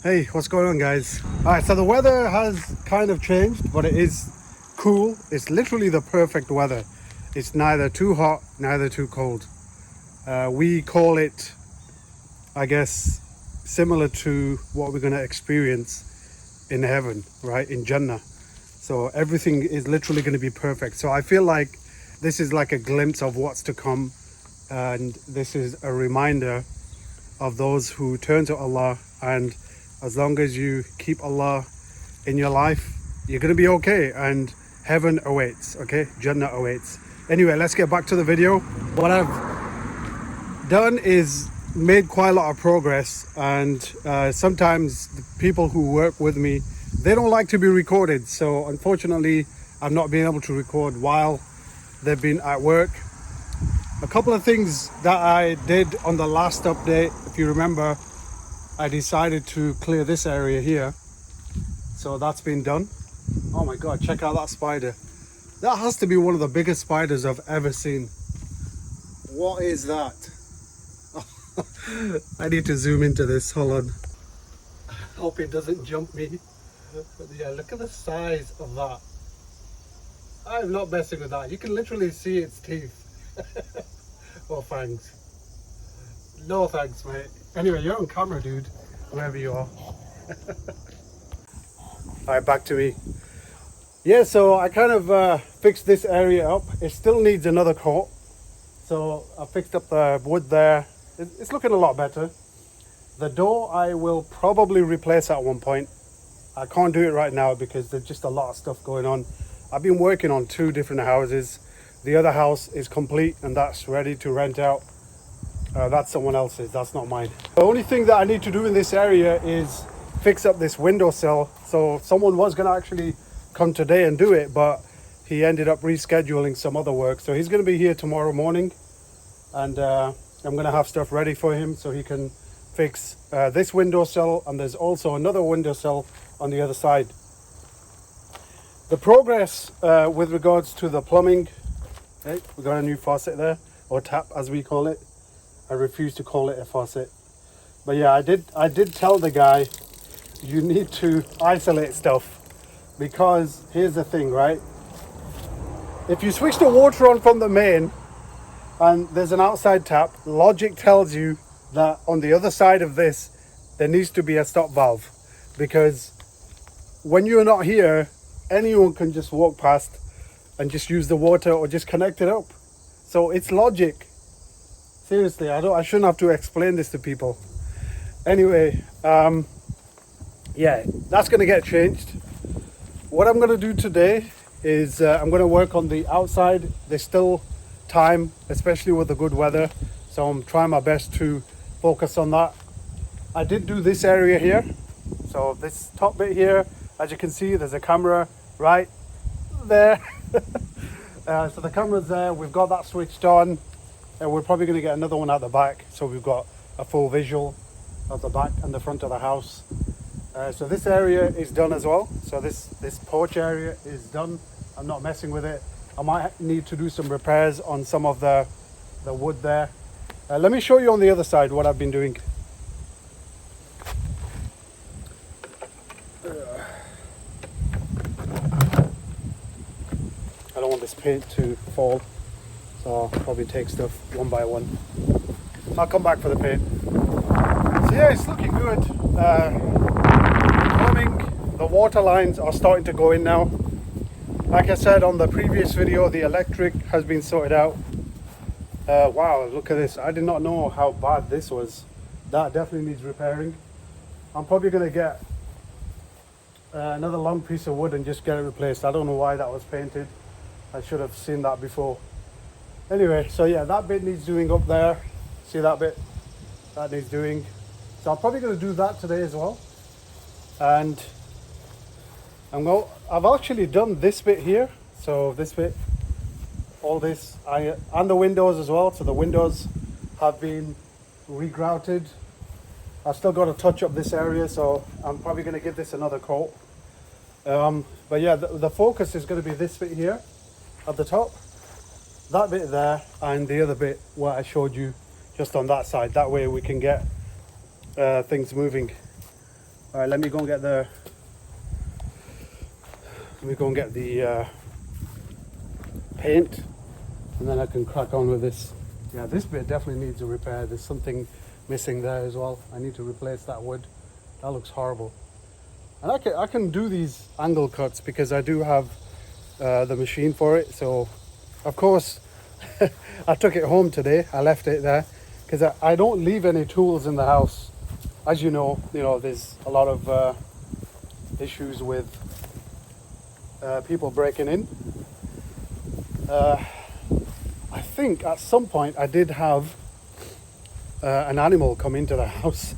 Hey, what's going on, guys? Alright, so the weather has kind of changed, but it is cool. It's literally the perfect weather. It's neither too hot, neither too cold. We call it, I guess, similar to what we're going to experience in heaven, right? In Jannah. So everything is literally going to be perfect. So I feel like this is like a glimpse of what's to come. And this is a reminder of those who turn to Allah, and as long as you keep Allah in your life, you're going to be okay, and heaven awaits, okay? Jannah awaits. Anyway, let's get back to the video. What I've done is made quite a lot of progress, and sometimes the people who work with me, they don't like to be recorded. So unfortunately, I've not been able to record while they've been at work. A couple of things that I did on the last update, if you remember, I decided to clear this area here. So that's been done. Oh my God, check out that spider. That has to be one of the biggest spiders I've ever seen. What is that? I need to zoom into this, hold on. Hope it doesn't jump me. But yeah, look at the size of that. I'm not messing with that. You can literally see its teeth. Oh, thanks. No thanks, mate. Anyway, you're on camera, dude, wherever you are. Alright, back to me. Yeah, so I kind of fixed this area up. It still needs another coat. So I fixed up the wood there. It's looking a lot better. The door I will probably replace at one point. I can't do it right now because there's just a lot of stuff going on. I've been working on 2 different houses. The other house is complete and that's ready to rent out. That's someone else's, that's not mine. The only thing that I need to do in this area is fix up this windowsill. So someone was gonna actually come today and do it, but he ended up rescheduling some other work. So he's gonna be here tomorrow morning, and I'm gonna have stuff ready for him so he can fix this windowsill, and there's also another windowsill on the other side. The progress with regards to the plumbing, okay, we got a new faucet there, or tap as we call it. I refuse to call it a faucet. But yeah, I did tell the guy, you need to isolate stuff, because here's the thing, right? If you switch the water on from the main and there's an outside tap, logic tells you that on the other side of this, there needs to be a stop valve, because when you're not here, anyone can just walk past and just use the water or just connect it up. So it's logic. Seriously, I shouldn't have to explain this to people. Anyway, yeah, that's gonna get changed. What I'm gonna do today is I'm gonna work on the outside. There's still time, especially with the good weather. So I'm trying my best to focus on that. I did do this area here. So this top bit here, as you can see, there's a camera right there. So the camera's there, we've got that switched on. And we're probably going to get another one at the back, so we've got a full visual of the back and the front of the house. So this area is done as well. So this porch area is done. I'm not messing with it. I might need to do some repairs on some of the wood there. Let me show you on the other side what I've been doing. I don't want this paint to fall. So I'll probably take stuff one by one. I'll come back for the paint. So yeah, it's looking good. Plumbing, the water lines are starting to go in now. Like I said on the previous video, the electric has been sorted out. Wow, look at this. I did not know how bad this was. That definitely needs repairing. I'm probably going to get another long piece of wood and just get it replaced. I don't know why that was painted. I should have seen that before. Anyway, so yeah, that bit needs doing up there. See that bit? That needs doing. So I'm probably going to do that today as well. And I've actually done this bit here. So this bit, all this, and the windows as well. So the windows have been regrouted. I've still got to touch up this area, so I'm probably going to give this another coat. But yeah, the focus is going to be this bit here at the top. That bit there, and the other bit what I showed you just on that side. That way we can get things moving. All right, let me go and get the paint, and then I can crack on with this. Yeah, this bit definitely needs a repair. There's something missing there as well. I need to replace that wood. That looks horrible. And I can do these angle cuts because I do have the machine for it. So, of course, I took it home today. I left it there because I don't leave any tools in the house. As you know, there's a lot of issues with people breaking in. I think at some point I did have an animal come into the house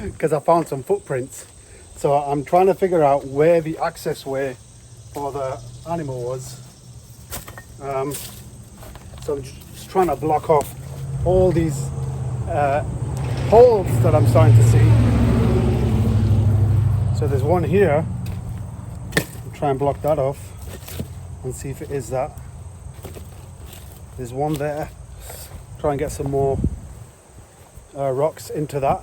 because I found some footprints. So I'm trying to figure out where the access way for the animal was. So I'm just trying to block off all these holes that I'm starting to see. So there's one here. I'll try and block that off and see if it is that. There's one there. Try and get some more rocks into that.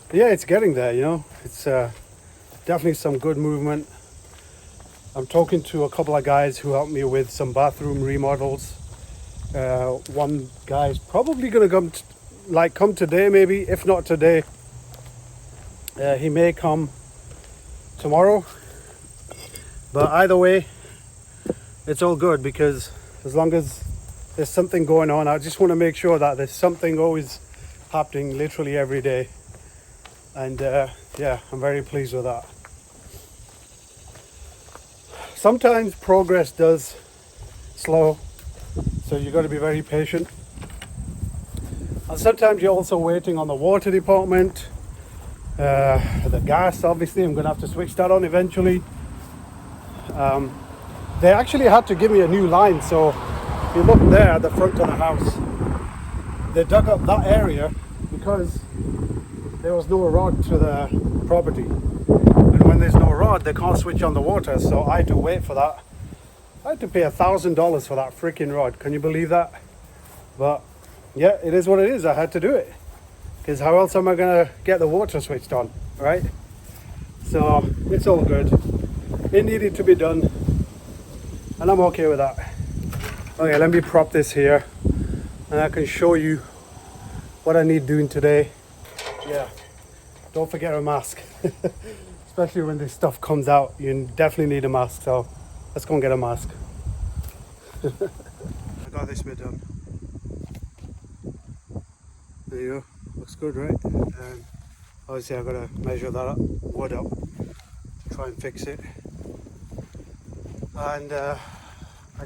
But yeah, it's getting there, It's definitely some good movement. I'm talking to a couple of guys who helped me with some bathroom remodels. One guy's probably going to come today, maybe. If not today, he may come tomorrow. But either way, it's all good because as long as there's something going on, I just want to make sure that there's something always happening literally every day. And yeah, I'm very pleased with that. Sometimes progress does slow, so you've got to be very patient. And sometimes you're also waiting on the water department. The gas, obviously, I'm going to have to switch that on eventually. They actually had to give me a new line, so if you look there at the front of the house, they dug up that area because there was no rod to the property. And when there's no rod, they can't switch on the water, so I had to wait for that. I had to pay $1,000 for that freaking rod. Can you believe that? But yeah, it is what it is. I had to do it because how else am I gonna get the water switched on, right? So it's all good. It needed to be done, and I'm okay with that. Okay, let me prop this here, and I can show you what I need doing today. Yeah, don't forget a mask. Especially when this stuff comes out, you definitely need a mask. So let's go and get a mask. I got this bit done. There you go. Looks good, right? Obviously I've got to measure that wood up, try and fix it. And I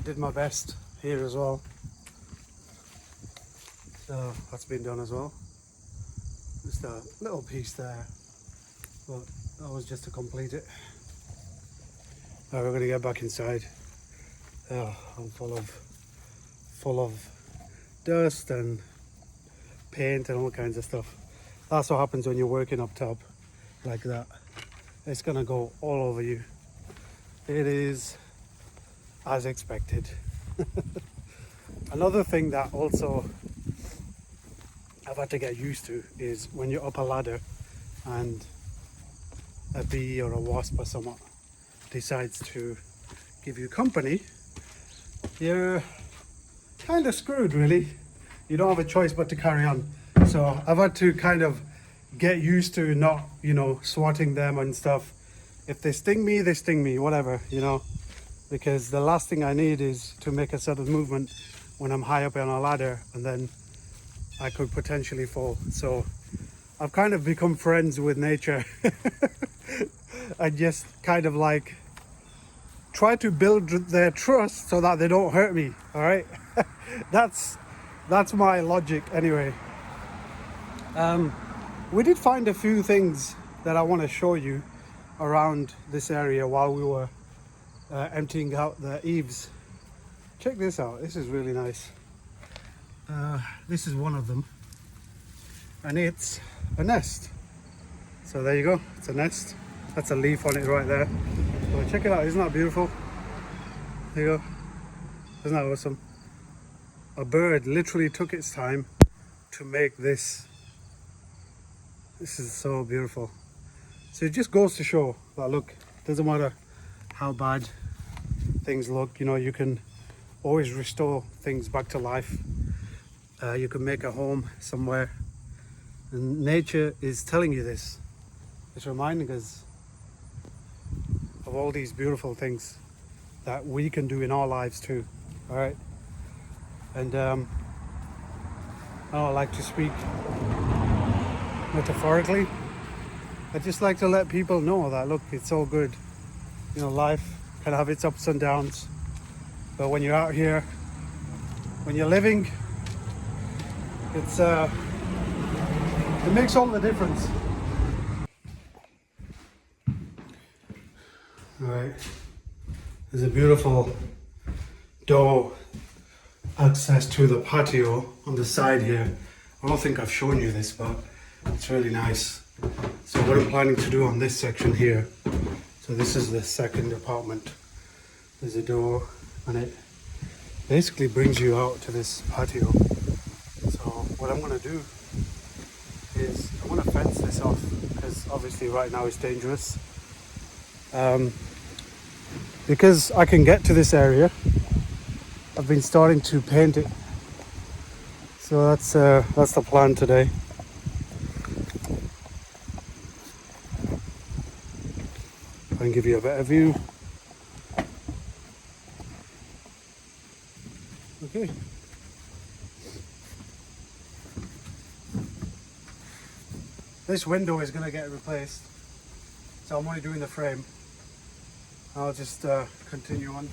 did my best here as well. So that's been done as well. Just a little piece there, but that was just to complete it. Now we're going to get back inside. Oh, I'm full of dust and paint and all kinds of stuff. That's what happens when you're working up top like that. It's going to go all over you. It is as expected. Another thing that also I've had to get used to is when you're up a ladder and a bee or a wasp or someone decides to give you company, you're kind of screwed, really. You don't have a choice but to carry on. So I've had to kind of get used to not, swatting them and stuff. If they sting me, they sting me, whatever, because the last thing I need is to make a sudden movement when I'm high up on a ladder and then I could potentially fall. So I've kind of become friends with nature. I just kind of try to build their trust so that they don't hurt me. All right. That's my logic anyway. We did find a few things that I want to show you around this area while we were emptying out the eaves. Check this out. This is really nice. This is one of them, and it's a nest. So there you go, it's a nest. That's a leaf on it right there. So check it out, isn't that beautiful? There you go. Isn't that awesome? A bird literally took its time to make this This is so beautiful. So it just goes to show that look, doesn't matter how bad things look, you know, you can always restore things back to life. You can make a home somewhere, and nature is telling you this. It's reminding us of all these beautiful things that we can do in our lives too. All right, and I don't like to speak metaphorically. I just like to let people know that look, it's all good. You know, life can have its ups and downs, but when you're out here, when you're living, it makes all the difference. All right, there's a beautiful door access to the patio on the side here. I don't think I've shown you this, but it's really nice. So what I'm planning to do on this section here, so this is the second apartment. There's a door and it basically brings you out to this patio. So what I'm going to do is I want to fence this off because obviously right now it's dangerous. Because I can get to this area, I've been starting to paint it. So that's the plan today. I can give you a better view. Okay. This window is going to get replaced, so I'm only doing the frame. I'll just continue on.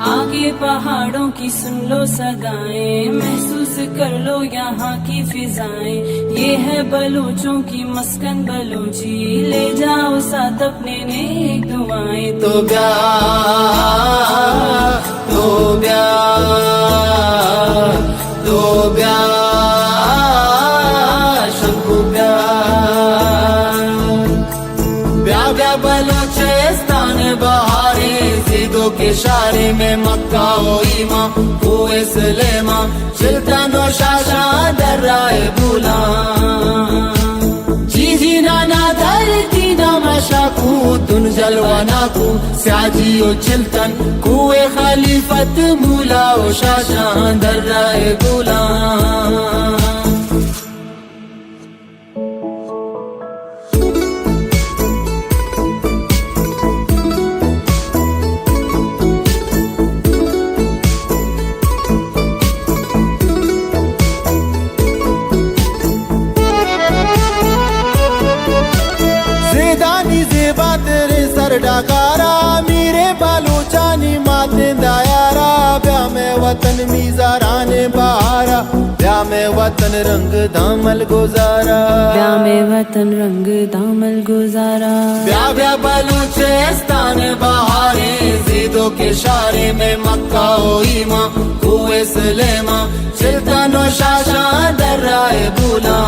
आगे पहाड़ों की सुन लो सगाएं, महसूस कर लो यहाँ की फिजाएं। ये है बलूचों की मस्कन बलूची, ले जाओ साथ अपने नेक दुआएं। तो प्यार तो प्यार तो प्यार शंकु प्यार प्यार प्यार बलूचिस्तान बहारे जिदों के शारे में मक्का ओ ईमा हुए सलेमा चिलता नो शाशा दर्राए बुला जी जी नाना धरती ना मशाकू तुन जलवाना को स्याजी ओ चिलतन कुए खलीफत मूला ओ शाशा दर्राए बुला डाकारा मेरे बालूचानी माते दायारा ब्या में वतन मीज़ाराने बहारा ब्या में वतन रंग दामल गुजारा ब्या में वतन रंग दामल गुजारा ब्या ब्या बलूचिस्तान बहारे जिदों के शारे में मक्का ओ ईमा कुए सलेमा चिलता नो शाशा दर्राए बुला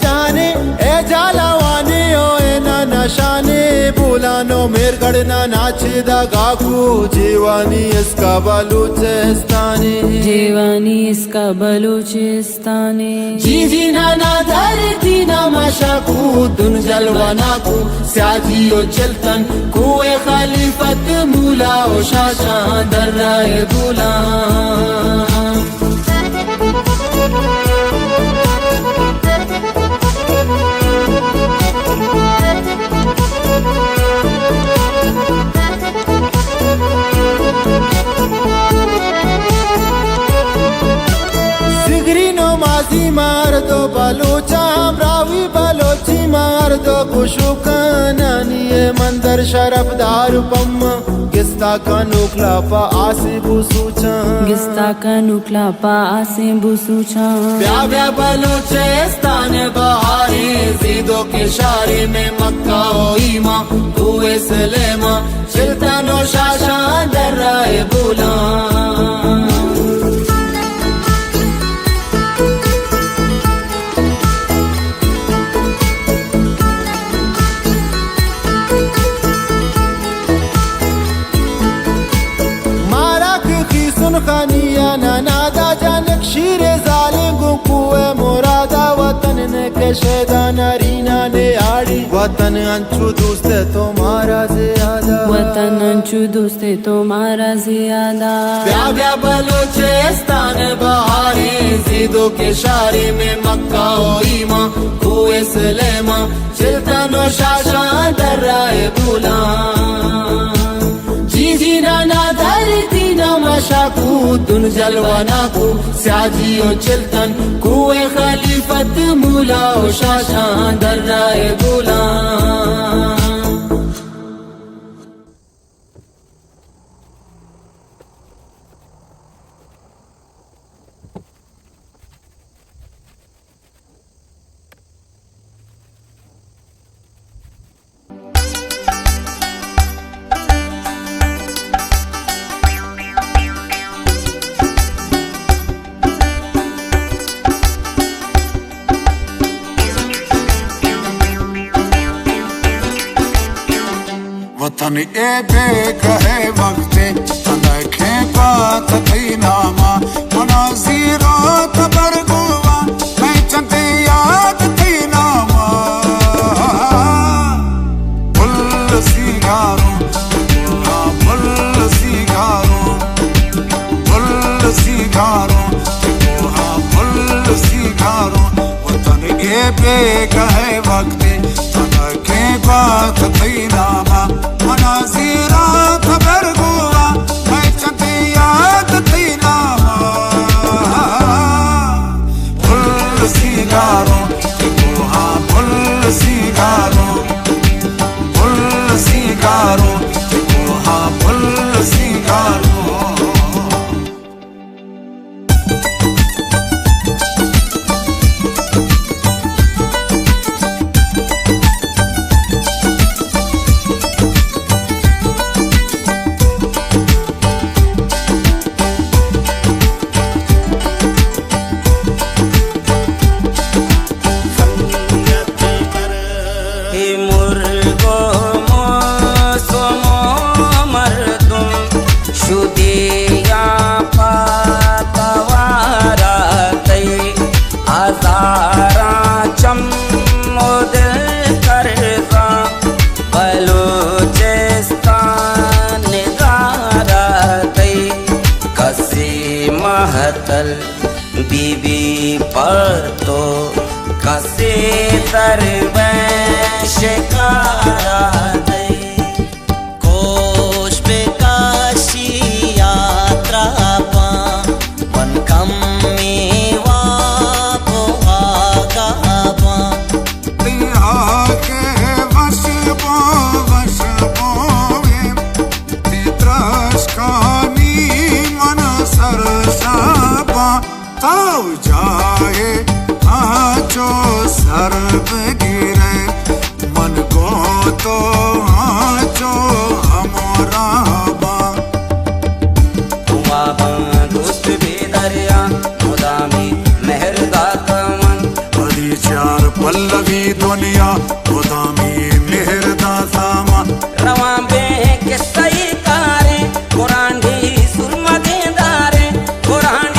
जाने ए जालावाने ओ ए ना शाने बुलानो मेर गड़ना नाचदा गाकू जीवानी इसका बलूचिस्तानी जीवानी इसका बलूचिस्तानी जी जी नाना धरती ना मशाकू दुन जलवाना को स्याजी ओ चलतन कुए खलीफत मूला ओ शाशा दर्राए बुला मार दो बलूचा रावी बलोची मार दो कुशुकानी सर शरफदार पम्मा गिस्ता कानुकला पा आसे बुसूचा गिस्ता कानुकला पा आसे बुसूचा ब्या बलूचिस्तान बहारे जीदो के शारे में मक्का ओ ईमा कुए सलेमा चिल्तनो शाशा दर्राए बुला खानिया नादा जानक शीरे जालिम गुकुए मुरादा वतन ने कशेदा नरीना ने आड़ी वतन अंचु दोस्ते तुम्हारा ज़ियादा वतन अंचु दोस्ते तुम्हारा ज़ियादा ब्या बलूचिस्तान बहारे जीदो के शारे में मक्का ओ ईमा कुए सलेमा चिल्तनो शाशा दर्राए बुला जी नाना धरती मशाकू दुन जलवाना को स्याजियों चिल्तन कुए खलीफत मूला ओ शाशा दर्राए बुला वतन ए बेकहे वक्ते तनखे पात थई नामा मनाजीरो तबरगुवा मैं चंते याद थई नामा फुल सिगारो फुल सिगारो फुल सिगारो फुल सिगारो वतन ए बेकहे वक्ते तनखे पात थई नामा मनाजीरा खबर गुआ मैं चंते याद थी नामा फुल सिगारो फुल सिगारो फुल सिगारो फुल सिगारो बीबी पर तो कसे दरवेश कारा दई कोश पे काशी यात्रा पा मन कम मेवा को आगा पा के वश बोवे तित्रश कानी मन सरसा ताऊ जाए आचो सर्व गिरे मन को तो आचो हमारा दोस्त बेदरिया खुदामी मेहरदाता मन बड़ी चार पल्लवी दुनिया खुदामी मेहरदाता मन रवा बे के सही कारे कुरान दी सुरमा गेंदारे कुरान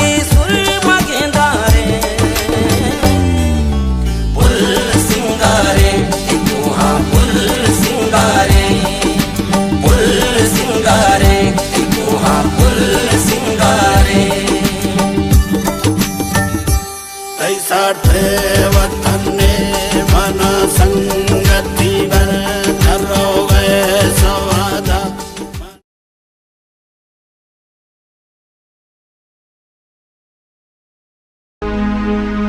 वतन मन संगति बर धरो गए सवादा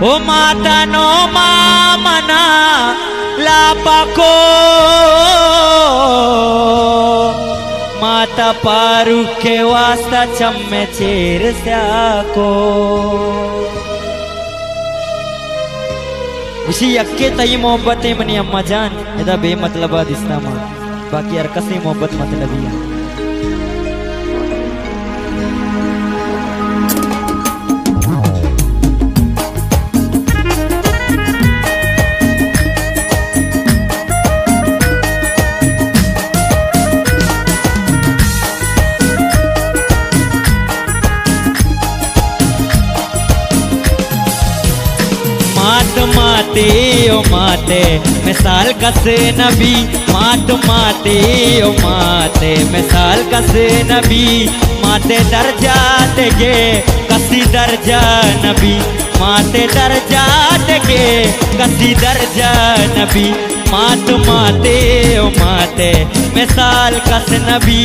ओ माता नो मामना लापको माता फारूक के वास्ता चम्मे चेर को उसी यक्के तई मोहब्बत मनी अम्मा जान एदा बेमतलबा दिसता मां बाकी यार कसी मोहब्बत मतलबी है माते ओ माते मिसाल कसे नबी माते ओ माते मिसाल कसे नबी माते दर्जा देगे कसी दर्जा नबी माते दर्जा देगे कसी दर्जा नबी माते ओ माते मिसाल कस नबी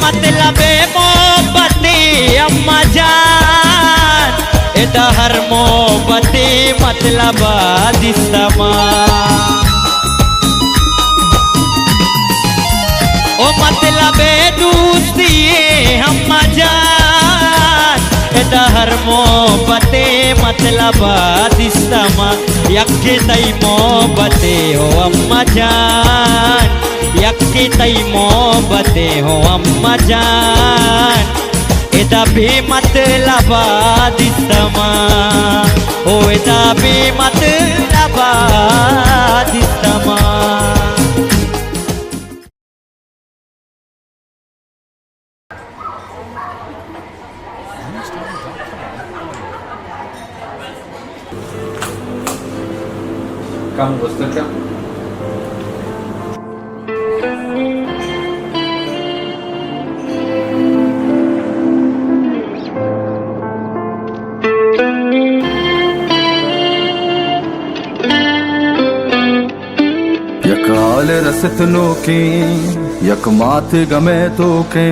मतलब मोहब्बती अम्मा जान एदा हर मोहब्बती मतलब दिसमा ओ मतलब दोस्ती अम्मा जान एदा हर मोहब्बती मतलब दिसमा यक्की तई मोहब्बती हो अम्मा जान यक्की तई मोहब्बते हो अम्मा जान एदा भी मतलब दिसमा ओ एदा भी मतलब दिसमा Kamu bosan kan? यकाल रसतनो के यक मात गमे तो के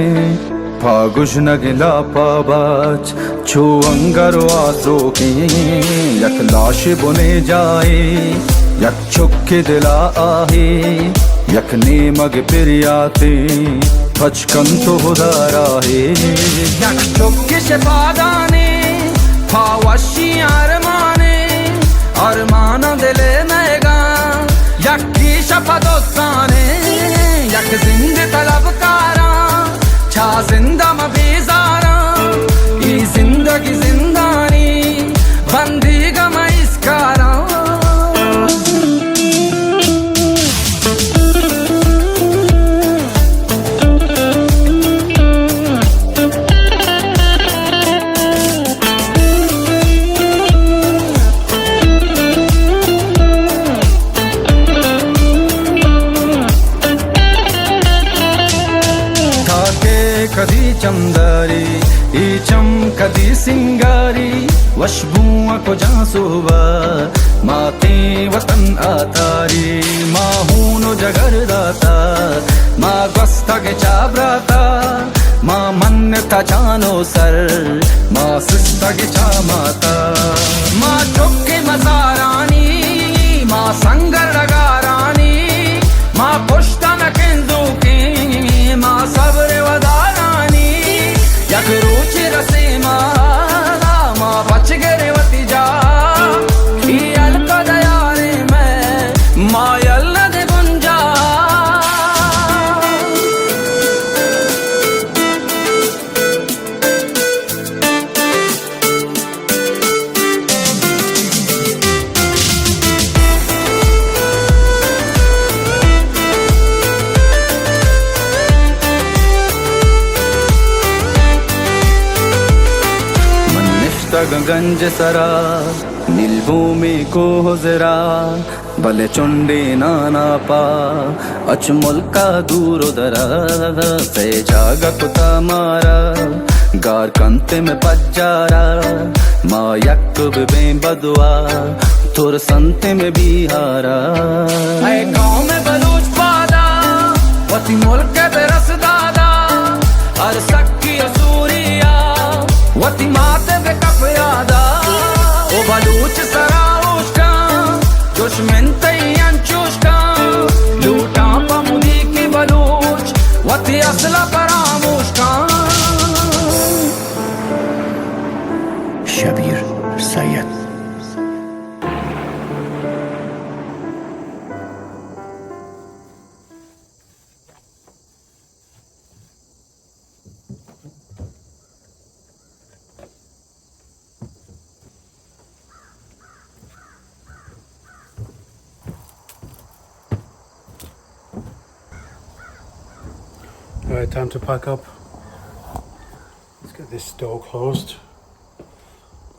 फागुश नगिला पाबाच छो अंगरो आसो के यक लाश बुने जाए यक छुक्के दिला आहे यक ने मग पिरियाते फचकन तो हुदारा है यक छुक्के शफादाने फावशी अरमाने अरमाना दिले मैगा यक्की शफदोस्ताने यक जिंद तलबकारा छा जिंदा मबीजारा ई जिंदगी जिंदानी बंदी गम इसकारा कदी चंदारी ई चमकदी सिंगारी वशबुआ को जासुबा माते वतन आतारी माहूनो जगरदाता मा गस्ता के चाबराता मा मन था जानो सर मा सिस्ता के चामाता मा चुक्के मजारानी मा संगर लगारानी मा पुश्ता न केंदू के मा सब्र वदारानी यक रुचि रसे मा बच गरे वती जा ई अलका दयारे मैं मायल दे गुंजा गंज सरा नीलभूमि को जरा भले चुंडे नाना पा अचमुल का दूर उधरा से जागा कुता मारा गार कंते में पज्जारा माँ यक्तुब में बदुआ थोर संते में बिहारा गाँव में बलूच पादा वती मुल्क Alright, time to pack up. Let's get this door closed.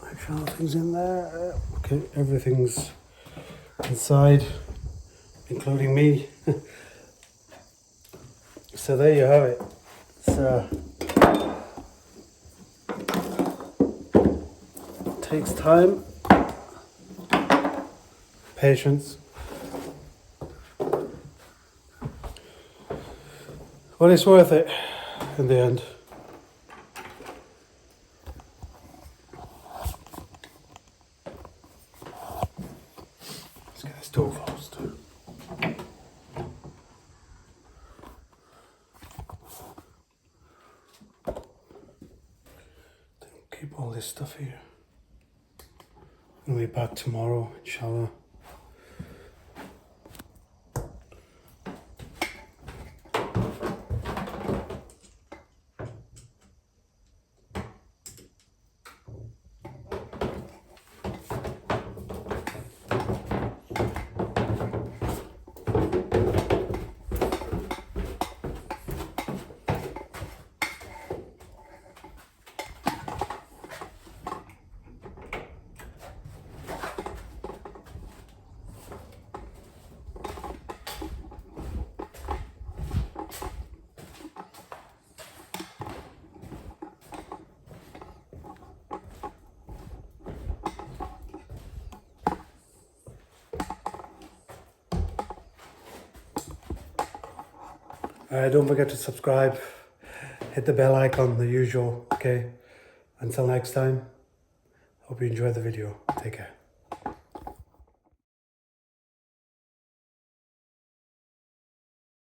Make sure nothing's in there. Okay, everything's inside, including me. So there you have it. It takes time, patience, but it's worth it in the end. Let's get this door closed. Keep all this stuff here. We'll be back tomorrow, inshallah. Don't forget to subscribe, hit the bell icon, the usual, okay? Until next time, hope you enjoyed the video. Take care.